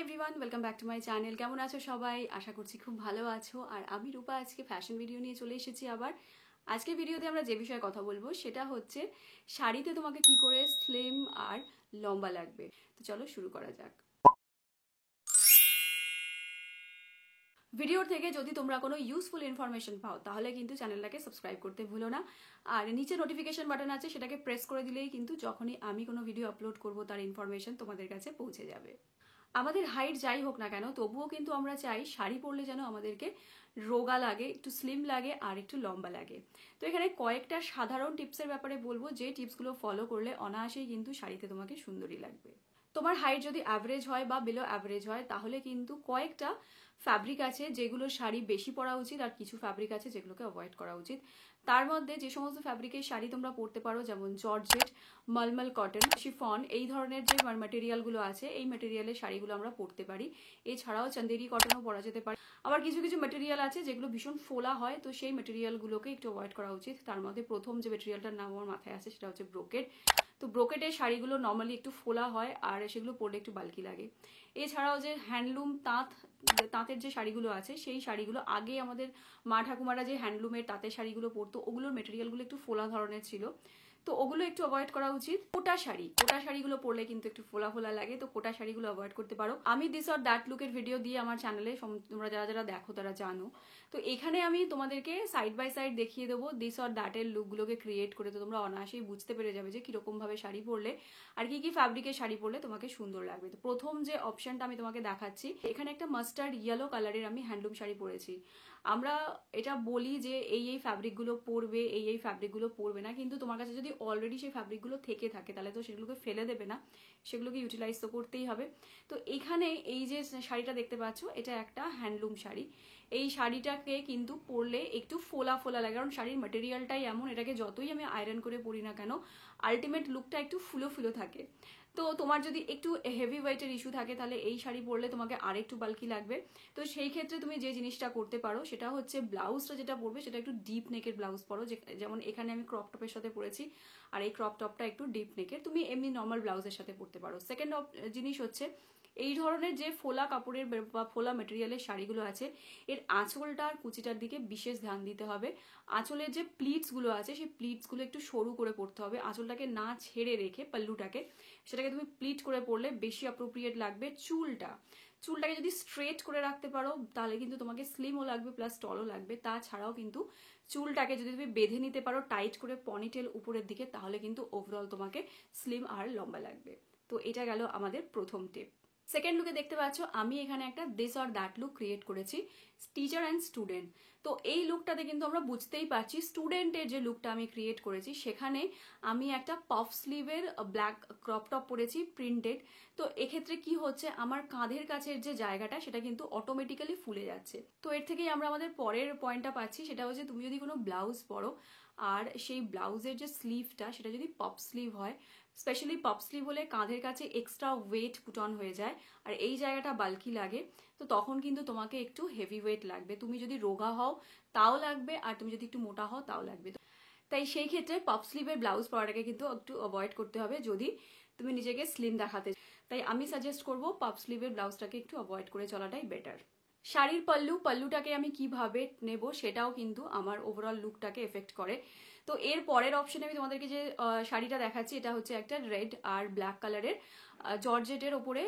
Everyone, welcome back to my channel. কেমন আছো সবাই? আশা করছি খুব ভালো আছো। আর আমি রূপা আজকে ফ্যাশন ভিডিও নিয়ে চলে এসেছি আবার। আজকের ভিডিওতে আমরা যে বিষয়ে কথা বলবো সেটা হচ্ছে শাড়িতে তোমাকে কি করে স্লিম আর লম্বা লাগবে। তো চলো শুরু করা যাক। ভিডিওর থেকে যদি তোমরা কোনো ইউজফুল ইনফরমেশন পাও তাহলে কিন্তু চ্যানেলটাকে সাবস্ক্রাইব করতে ভুলো না। আর নিচে নোটিফিকেশন বাটন আছে, সেটাকে প্রেস করে দিলেই কিন্তু যখনই আমি কোনো ভিডিও আপলোড করব তার ইনফরমেশন তোমাদের কাছে পৌঁছে যাবে। আমাদের হাইট যাই হোক না কেন, তবুও কিন্তু আমরা চাই শাড়ি পরলে যেন আমাদেরকে রোগা লাগে, একটু স্লিম লাগে আর একটু লম্বা লাগে। তো এখানে কয়েকটা সাধারণ টিপসের ব্যাপারে বলবো, যে টিপসগুলো ফলো করলে অনায়াসেই কিন্তু শাড়িতে তোমাকে সুন্দরী লাগবে। তোমার হাইট যদি অ্যাভারেজ হয় বা বিলো অ্যাভারেজ হয় তাহলে কিন্তু কয়েকটা ফ্যাব্রিক আছে যেগুলো শাড়ি বেশি পরা উচিত, আর কিছু ফ্যাব্রিক আছে যেগুলোকে অ্যাভয়েড করা উচিত। তার মধ্যে যে সমস্ত ফ্যাব্রিকের শাড়ি তোমরা পরতে পারো, যেমন জর্জেট, মলমল কটন, শিফন, এই ধরনের যে ম্যাটেরিয়ালগুলো আছে এই ম্যাটেরিয়ালের শাড়িগুলো আমরা পরতে পারি। এছাড়াও চান্দেরি কটনও পরা যেতে পারে। আবার কিছু কিছু ম্যাটেরিয়াল আছে যেগুলো ভীষণ ফোলা হয়, তো সেই ম্যাটেরিয়ালগুলোকে একটু অ্যাভয়েড করা উচিত। তার মধ্যে প্রথম যে ম্যাটেরিয়ালটার নাম আমার মাথায় আসে সেটা হচ্ছে ব্রোকেড। তো ব্রোকেটের শাড়িগুলো নর্মালি একটু ফোলা হয় আর সেগুলো পরলে একটু বাল্কি লাগে। এছাড়াও যে হ্যান্ডলুম তাঁতের যে শাড়িগুলো আছে সেই শাড়িগুলো আগে আমাদের মা ঠাকুমারা যে হ্যান্ডলুমের তাঁতের শাড়িগুলো পরতো ওগুলোর মেটেরিয়ালগুলো একটু ফোলা ধরনের ছিল, তো ওগুলো একটু অ্যাভয়েড করা উচিত। কোটা শাড়িগুলো পরলে কিন্তু একটু ফোলা ফোলা লাগে, তো কোটা শাড়িগুলো অ্যাভয়েড করতে পারো। আমি দিস অর দ্যাট লুকের ভিডিও দিয়ে আমার চ্যানেলে তোমরা যারা যারা দেখো তারা জানো। তো এখানে আমি তোমাদেরকে সাইড বাই সাইড দেখিয়ে দেবো দিস অর দ্যাটের লুকগুলোকে ক্রিয়েট করে, তো তোমরা অনায়াসেই বুঝতে পেরে যাবে যে কিরকম ভাবে শাড়ি পরলে আর কি কি ফ্যাব্রিকের শাড়ি পরলে তোমাকে সুন্দর লাগবে। তো প্রথম যে অপশনটা আমি তোমাকে দেখাচ্ছি, এখানে একটা মাস্টার্ড ইয়েলো কালারের আমি হ্যান্ডলুম শাড়ি পরেছি। আমরা এটা বলি যে এই ফ্যাব্রিকগুলো পরবে, এই ফ্যাব্রিকগুলো পরবে না, কিন্তু তোমার কাছে যদি অলরেডি সেই ফ্যাব্রিকগুলো থেকে থাকে তাহলে তো সেগুলোকে ফেলে দেবে না, সেগুলোকে ইউটিলাইজ তো করতেই হবে। তো এখানে এই যে শাড়িটা দেখতে পাচ্ছ এটা একটা হ্যান্ডলুম শাড়ি। এই শাড়িটাকে কিন্তু পরলে একটু ফোলা ফোলা লাগে, কারণ শাড়ির ম্যাটেরিয়ালটাই এমন, এটাকে যতই আমি আয়রন করে পরি না কেন আলটিমেট লুকটা একটু ফুলো ফুলো থাকে। তো তোমার যদি একটু হেভি ওয়েটের ইস্যু থাকে তাহলে এই শাড়ি পরলে তোমাকে আরেকটু বাল্কি লাগবে। তো সেই ক্ষেত্রে তুমি যে জিনিসটা করতে পারো সেটা হচ্ছে ব্লাউজটা যেটা পরবে সেটা একটু ডিপ নেকের ব্লাউজ পরো, যেমন এখানে আমি ক্রপ টপের সাথে পরেছি আর এই ক্রপ টপটা একটু ডিপ নেকের, তুমি এমনি নর্মাল ব্লাউজের সাথে পরতে পারো। সেকেন্ড জিনিস হচ্ছে এই ধরনের যে ফোলা কাপড়ের বা ফোলা মেটেরিয়ালের শাড়িগুলো আছে এর আঁচলটা আর কুচিটার দিকে বিশেষ ধ্যান দিতে হবে। আঁচলের যে প্লিটসগুলো আছে সেই প্লিটসগুলো একটু সরু করে পরতে হবে, আঁচলটাকে না ছেড়ে রেখে পাল্লুটাকে সেটাকে তুমি প্লিট করে পরলে বেশি অ্যাপ্রোপ্রিয়েট লাগবে। চুলটাকে যদি স্ট্রেট করে রাখতে পারো তাহলে কিন্তু তোমাকে স্লিমও লাগবে প্লাস টলও লাগবে। তাছাড়াও কিন্তু চুলটাকে যদি তুমি বেঁধে নিতে পারো টাইট করে পনিটেল উপরের দিকে তাহলে কিন্তু ওভারঅল তোমাকে স্লিম আর লম্বা লাগবে। তো এটা গেল আমাদের প্রথম টিপ। সেকেন্ড লুকে দেখতে পাচ্ছ আমি এখানে একটা this or that look create করেছি, টিচার অ্যান্ড স্টুডেন্ট। তো এই লুকটাতে কিন্তু আমরা বুঝতেই পারছি স্টুডেন্টের যে লুকটা আমি ক্রিয়েট করেছি সেখানে আমি একটা পাফ স্লিভের ব্ল্যাক ক্রপ টপ পরেছি প্রিন্টেড। তো এক্ষেত্রে কি হচ্ছে, আমার কাঁধের কাছের যে জায়গাটা সেটা কিন্তু অটোমেটিক্যালি ফুলে যাচ্ছে। তো এর থেকেই আমরা আমাদের পরের পয়েন্টটা পাচ্ছি, সেটা হচ্ছে তুমি যদি কোনো ব্লাউজ পরো আর সেই ব্লাউজের যে স্লিভটা সেটা যদি পপ স্লিভ হয়, স্পেশালি পপ স্লিভ হলে কাঁধের কাছে এক্সট্রা ওয়েট পুট অন হয়ে যায় আর এই জায়গাটা বাল্কি লাগে, তো তখন কিন্তু তোমাকে একটু হেভি ওয়েট লাগবে। তুমি যদি রোগা হও তাও লাগবে আর তুমি যদি একটু মোটা হও তাও লাগবে। তাই সেই ক্ষেত্রে পপ স্লিভের ব্লাউজ পরাটাকে কিন্তু একটু অ্যাভয়েড করতে হবে যদি তুমি নিজেকে স্লিম দেখাতে। তাই আমি সাজেস্ট করবো পপ স্লিভের ব্লাউজটাকে একটু অ্যাভয়েড করে চলাটাই বেটার। শাড়ির পাল্লুটাকে আমি কিভাবে নেব সেটাও কিন্তু আমার ওভারঅল লুকটাকে এফেক্ট করে। তো এর পরের অপশনে আমি তোমাদেরকে যে শাড়িটা দেখাচ্ছি এটা হচ্ছে একটা রেড আর ব্ল্যাক কালারের জর্জেটের ওপরে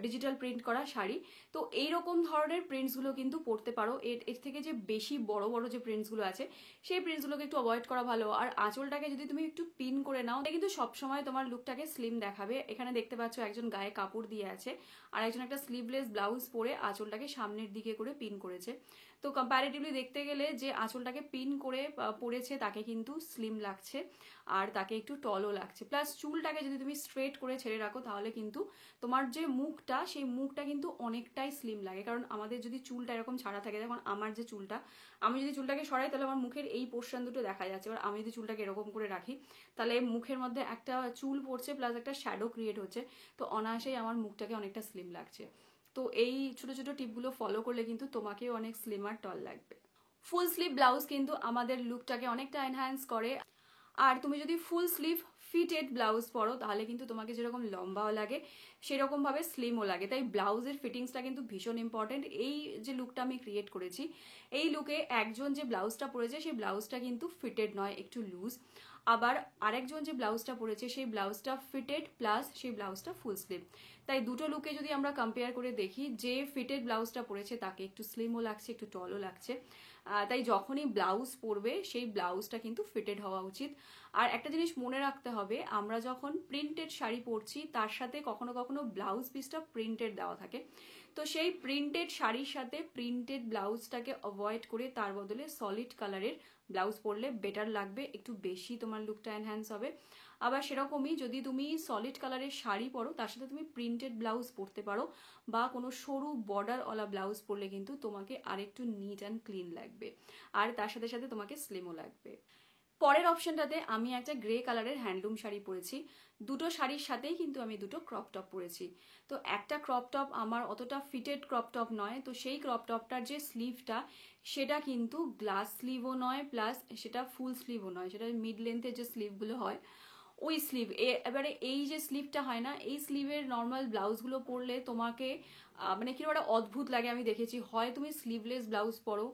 ডিজিটাল প্রিন্ট করা শাড়ি। তো এইরকম ধরনের প্রিন্টসগুলো কিন্তু পরতে পারো। এর থেকে যে বেশি বড় বড় যে প্রিন্টসগুলো আছে সেই প্রিন্টসগুলোকে একটু অ্যাভয়েড করা ভালো। আর আঁচলটাকে যদি তুমি একটু পিন করে নাও এটা কিন্তু সবসময় তোমার লুকটাকে স্লিম দেখাবে। এখানে দেখতে পাচ্ছ একজন গায়ে কাপড় দিয়ে আছে আর একজন একটা স্লিভলেস ব্লাউজ পরে আঁচলটাকে সামনের দিকে করে পিন করেছে। তো কম্প্যারেটিভলি দেখতে গেলে যে আঁচলটাকে পিন করে পরেছে তাকে কিন্তু স্লিম লাগছে আর তাকে একটু টলও লাগছে। প্লাস চুলটাকে যদি তুমি স্ট্রেট করে ছেড়ে রাখো তাহলে কিন্তু তোমার যে মুখটা সেই মুখটা কিন্তু অনেকটাই স্লিম লাগে। কারণ আমাদের যদি চুলটা এরকম ছাড়া থাকে, যেমন আমার যে চুলটা, আমি যদি চুলটাকে সরাই তাহলে আমার মুখের এই পোর্শন দুটো দেখা যাচ্ছে। এবার আমি যদি চুলটাকে এরকম করে রাখি তাহলে মুখের মধ্যে একটা চুল পড়ছে প্লাস একটা শ্যাডো ক্রিয়েট হচ্ছে, তো অনায়াসেই আমার মুখটাকে অনেকটা স্লিম লাগছে। তো এই ছোট ছোট টিপগুলো ফলো করলে কিন্তু তোমাকেও অনেক স্লিম আর টল লাগবে। ফুল স্লিভ ব্লাউজ কিন্তু আমাদের লুকটাকে অনেকটা এনহ্যান্স করে। আর তুমি যদি ফুল স্লিভ ফিটেড ব্লাউজ পরো তাহলে কিন্তু তোমাকে যেরকম লম্বাও লাগে সেরকম ভাবে স্লিমও লাগে। তাই ব্লাউজের ফিটিংসটা কিন্তু ভীষণ ইম্পর্টেন্ট। এই যে লুকটা আমি ক্রিয়েট করেছি, এই লুকে একজন যে ব্লাউজটা পরেছে সেই ব্লাউজটা কিন্তু ফিটেড নয়, একটু লুজ। আবার আরেকজন যে ব্লাউজটা পরেছে সেই ব্লাউজটা ফিটেড প্লাস সেই ব্লাউজটা ফুল স্লিভ। তাই দুটো লুকে যদি আমরা কম্পেয়ার করে দেখি, যে ফিটেড ব্লাউজটা পরেছে তাকে একটু স্লিমও লাগছে, একটু টলও লাগছে। তাই যখনই ব্লাউজ পরবে সেই ব্লাউজটা কিন্তু ফিটেড হওয়া উচিত। আর একটা জিনিস মনে রাখতে হবে, আমরা যখন প্রিন্টেড শাড়ি পরছি তার সাথে কখনো কখনো ব্লাউজ পিসটা প্রিন্টেড দেওয়া থাকে। তো সেই প্রিন্টেড শাড়ির সাথে প্রিন্টেড ব্লাউজটাকে অ্যাভয়েড করে তার বদলে সলিড কালারের ব্লাউজ পরলে বেটার লাগবে, একটু বেশি তোমার লুকটা এনহ্যান্স হবে। আবার সেরকমই যদি তুমি সলিড কালারের শাড়ি পরো তার সাথে তুমি প্রিন্টেড ব্লাউজ পরতে পারো, বা কোনো সরু বর্ডারওয়ালা ব্লাউজ পরলে কিন্তু তোমাকে আরেকটু নিট অ্যান্ড ক্লিন লাগবে, আর তার সাথে সাথে তোমাকে স্লিমও লাগবে। পরের অপশনটাতে আমি একটা গ্রে কালারের হ্যান্ডলুম শাড়ি পরেছি। দুটো শাড়ির সাথেই কিন্তু আমি দুটো ক্রপ টপ পরেছি। তো একটা ক্রপ টপ আমার অতটা ফিটেড ক্রপ টপ নয়, তো সেই ক্রপ টপটার যে স্লিভটা সেটা কিন্তু গ্লাস স্লিভও নয়, প্লাস সেটা ফুল স্লিভও নয়, সেটা মিড লেন্থের যে স্লিভগুলো হয় ওই স্লিভ। এবারে এই যে স্লিভটা হয় না, এই স্লিভের নর্মাল ব্লাউজগুলো পরলে তোমাকে মানে কিরকম একটা অদ্ভুত লাগে আমি দেখেছি। হয় তুমি স্লিভলেস ব্লাউজ পরো,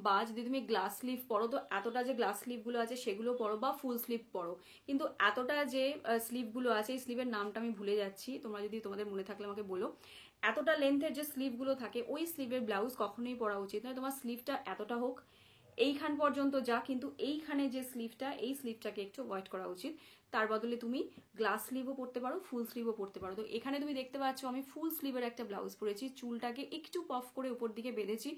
বা যদি তুমি গ্লাস স্লিভ পরো তো এতটা যে গ্লাস স্লিভগুলো আছে সেগুলো পরো, বা ফুল স্লিভ পরো, কিন্তু এতটা যে স্লিভগুলো আছে, এই স্লিভের নামটা আমি ভুলে যাচ্ছি, তোমরা যদি তোমাদের মনে থাকলে আমাকে বলো। এতটা লেন্থের যে স্লিভগুলো থাকে ওই স্লিভের ব্লাউজ কখনোই পরা উচিত নয়। তোমার স্লিভটা এতটা হোক, এইখান পর্যন্ত যা, কিন্তু এইখানে যে স্লিভটা, এই স্লিভটাকে একটু অ্যাভয়েড করা উচিত। তার বদলে তুমি গ্লাস স্লিভও পরতে পারো, ফুল স্লিভও পরতে পারো। তো এখানে তুমি দেখতে পাচ্ছ আমি ফুল স্লিভের একটা ব্লাউজ পরেছি, চুলটাকে একটু পফ করে উপর দিকে বেঁধেছি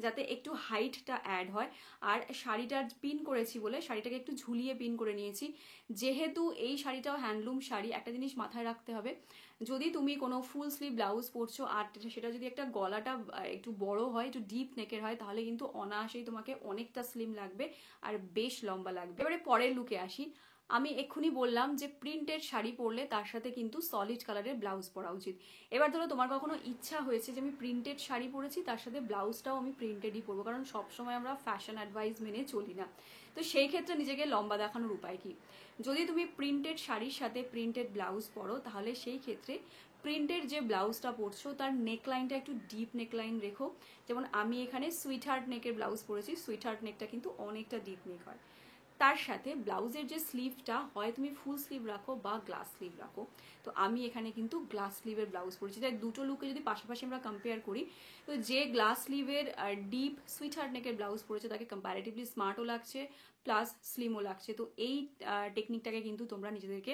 যাতে একটু হাইটটা অ্যাড হয়। আর শাড়িটার পিন করেছি বলে শাড়িটাকে একটু ঝুলিয়ে পিন করে নিয়েছি। যেহেতু এই শাড়িটাও হ্যান্ডলুম শাড়ি, একটা জিনিস মাথায় রাখতে হবে, যদি তুমি কোনো ফুল স্লিভ ব্লাউজ পরছো আর সেটা যদি একটা গলাটা একটু বড় হয়, একটু ডিপ নেকের হয়, তাহলে কিন্তু অনায়াসেই তোমাকে অনেকটা স্লিম লাগবে আর বেশ লম্বা লাগবে। এবারে পরের লুকে আসি। আমি এক্ষুনি বললাম যে প্রিন্টেড শাড়ি পরলে তার সাথে কিন্তু সলিড কালারের ব্লাউজ পরা উচিত। এবার ধরো তোমার কখনো ইচ্ছা হয়েছে যে আমি প্রিন্টেড শাড়ি পরেছি, তার সাথে ব্লাউজটাও আমি প্রিন্টেডই পরবো, কারণ সবসময় আমরা ফ্যাশন অ্যাডভাইস মেনে চলি না। তো সেই ক্ষেত্রে নিজেকে লম্বা দেখানোর উপায় কি? যদি তুমি প্রিন্টেড শাড়ির সাথে প্রিন্টেড ব্লাউজ পরো তাহলে সেই ক্ষেত্রে প্রিন্টেড যে ব্লাউজটা পরছো তার নেকলাইনটা একটু ডিপ নেকলাইন রেখো। যেমন আমি এখানে সুইট হার্ট নেকের ব্লাউজ পরেছি, সুইট হার্ট নেকটা কিন্তু অনেকটা ডিপ নেক হয়। তার সাথে ব্লাউজের যে স্লিভটা হয় তুমি ফুল স্লিভ রাখো বা গ্লাস স্লিভ রাখো। তো আমি এখানে কিন্তু গ্লাস স্লিভের ব্লাউজ পরেছি। তাই দুটো লুকে যদি পাশাপাশি আমরা কম্পেয়ার করি, তো যে গ্লাস স্লিভের ডিপ সুইট হার্ট নেকের ব্লাউজ পরেছে তাকে কম্প্যারেটিভলি স্মার্টও লাগছে প্লাস স্লিমও লাগছে। তো এই টেকনিকটাকে কিন্তু তোমরা নিজেদেরকে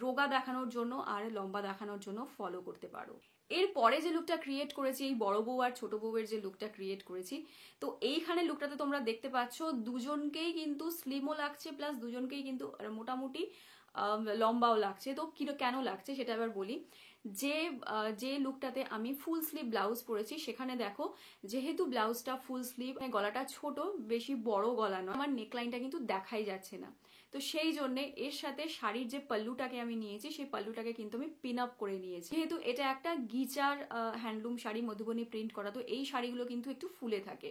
রোগা দেখানোর জন্য আর লম্বা দেখানোর জন্য ফলো করতে পারো। এরপরে যে লুকটা ক্রিয়েট করেছি, এই বড় বউ আর ছোট বউয়ের যে লুকটা ক্রিয়েট করেছি, তো এইখানে লুকটাতে তোমরা দেখতে পাচ্ছ দুজনকেই কিন্তু স্লিমও লাগছে প্লাস দুজনকেই কিন্তু মোটামুটি লম্বাও লাগছে। তো কেন লাগছে সেটা এবার বলি। যে লুকটাতে আমি ফুল স্লিভ ব্লাউজ পরেছি সেখানে দেখো, যেহেতু ব্লাউজটা ফুল স্লিভ, গলাটা ছোট, বেশি বড় গলা নয়, আমার নেকলাইনটা কিন্তু দেখাই যাচ্ছে না। তো সেই জন্য এর সাথে শাড়ির যে পাল্লুটাকে আমি নিয়েছি সেই পাল্লুটাকে কিন্তু আমি পিন আপ করে নিয়েছি। যেহেতু এটা একটা গিচার হ্যান্ডলুম শাড়ি, মধুবনী প্রিন্ট করা, তো এই শাড়িগুলো কিন্তু একটু ফুলে থাকে।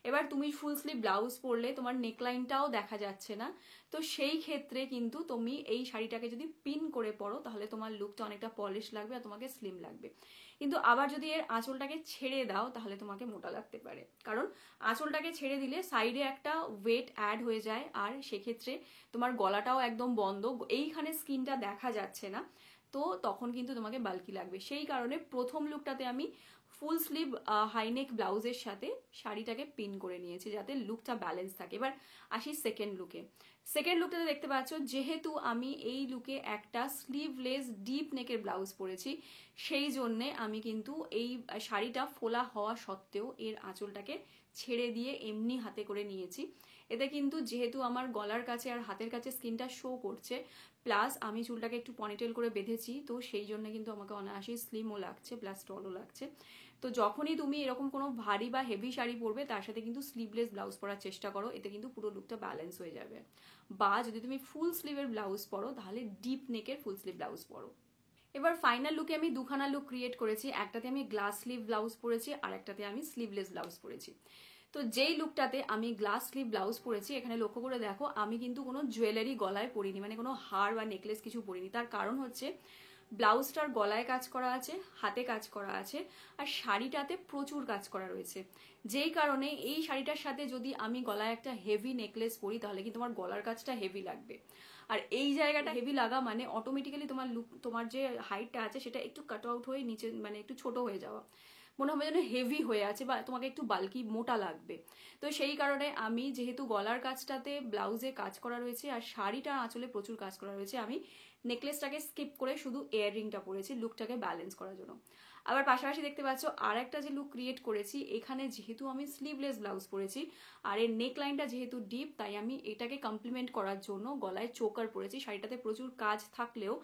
এবার তুমি ফুল স্লিভ ব্লাউজ পরলে তোমার নেকলাইনটাও দেখা যাচ্ছে না। তো সেই ক্ষেত্রে কিন্তু তুমি এই শাড়িটাকে যদি পিন করে পরো তাহলে তোমার লুকটা অনেকটা পলিশ লাগবে আর তোমাকে স্লিম লাগবে। কিন্তু আবার যদি এর আঁচলটাকে ছেড়ে দাও তাহলে তোমাকে মোটা লাগতে পারে, কারণ আঁচলটাকে ছেড়ে দিলে সাইডে একটা ওয়েট অ্যাড হয়ে যায় আর সেক্ষেত্রে তোমার গলাটাও একদম বন্ধ, এইখানে স্কিনটা দেখা যাচ্ছে না। তো তখন কিন্তু তোমাকে বাল্কি লাগবে। সেই কারণে প্রথম লুকটাতে আমি ফুল স্লিভ হাইনেক ব্লাউজের সাথে শাড়িটাকে পিন করে নিয়েছি যাতে লুকটা ব্যালেন্স থাকে। এবার আসি সেকেন্ড লুকে। সেকেন্ড লুকটাতে দেখতে পাচ্ছ যেহেতু আমি এই লুকে একটা স্লিভলেস ডিপ নেকের ব্লাউজ পরেছি, সেই জন্যে আমি কিন্তু এই শাড়িটা ফোলা হওয়া সত্ত্বেও এর আঁচলটাকে ছেড়ে দিয়ে এমনি হাতে করে নিয়েছি। এতে কিন্তু যেহেতু আমার গলার কাছে আর হাতের কাছে স্কিনটা শো করছে, প্লাস আমি চুলটাকে একটু পনিটেল করে বেঁধেছি, তো সেই জন্য কিন্তু আমাকে অনায়াসেই স্লিমও লাগছে প্লাস টলও লাগছে। তো যখনই তুমি এরকম কোনো ভারী বা হেভি শাড়ি পরবে তার সাথে কিন্তু স্লিভলেস ব্লাউজ পরার চেষ্টা করো, এতে কিন্তু পুরো লুকটা ব্যালেন্স হয়ে যাবে। বা যদি তুমি ফুল স্লিভের ব্লাউজ পরো তাহলে ডিপ নেকের ফুল স্লিভ ব্লাউজ পরো। এবার ফাইনাল লুকে আমি দুখানা লুক ক্রিয়েট করেছি, একটাতে আমি গ্লাস স্লিভ ব্লাউজ পরেছি আর একটাতে আমি স্লিভলেস ব্লাউজ পরেছি। তো যেই লুকটাতে আমি গ্লাস স্লিভ ব্লাউজ পরেছি, এখানে লক্ষ্য করে দেখো আমি কিন্তু কোনো জুয়েলারি গলায় পরিনি, মানে কোনো হার বা নেকলেস কিছু পরিনি। তার কারণ হচ্ছে ব্লাউজটার গলায় কাজ করা আছে, হাতে কাজ করা আছে, আর শাড়িটাতে প্রচুর কাজ করা রয়েছে। যেই কারণে এই শাড়িটার সাথে যদি আমি গলায় একটা হেভি নেকলেস পরি তাহলে কিন্তু তোমার গলার কাজটা হেভি লাগবে। আর এই জায়গাটা হেভি লাগা মানে অটোমেটিক্যালি তোমার লুক, তোমার যে হাইটটা আছে সেটা একটু কাট আউট হয়ে নিচে মানে একটু ছোট হয়ে যাওয়া, মনে হবে যেন হেভি হয়ে আছে বা তোমাকে একটু বাল্কি মোটা লাগবে। তো সেই কারণে আমি যেহেতু গলার কাজটাতে ব্লাউজে কাজ করা রয়েছে আর শাড়িটা আঁচলে প্রচুর কাজ করা রয়েছে, আমি নেকলেসটাকে স্কিপ করে শুধু ইয়াররিংটা পরেছি লুকটাকে ব্যালেন্স করার জন্য। আবার পাশাপাশি দেখতে পাচ্ছ আর একটা যে লুক ক্রিয়েট করেছি, এখানে যেহেতু আমি স্লিভলেস ব্লাউজ পরেছি আর এর নেক লাইনটা যেহেতু ডিপ, তাই আমি এটাকে কমপ্লিমেন্ট করার জন্য গলায় চোকার পরেছি। শাড়িটাতে প্রচুর কাজ থাকলেও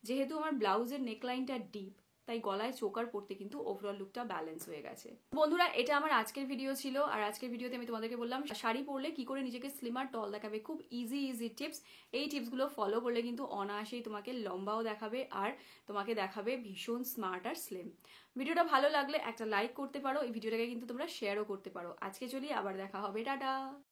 যেহেতু আমার ব্লাউজের নেক লাইনটা ডিপ, তাই গলায় চোকার পরতে কিন্তু ওভারঅল লুকটা ব্যালেন্স হয়ে গেছে। বন্ধুরা, এটা আমার আজকের ভিডিও ছিল। আর আজকের ভিডিওতে আমি তোমাদেরকে বললাম শাড়ি পরলে কি করে নিজেকে স্লিমার টল দেখাবে, খুব ইজি টিপস। এই টিপসগুলো ফলো করলে কিন্তু অনায়াসেই তোমাকে লম্বাও দেখাবে আর তোমাকে দেখাবে ভীষণ স্মার্ট আর স্লিম। ভিডিওটা ভালো লাগলে একটা লাইক করতে পারো, এই ভিডিওটাকে কিন্তু তোমরা শেয়ারও করতে পারো। আজকে চলি, আবার দেখা হবে, টাটা।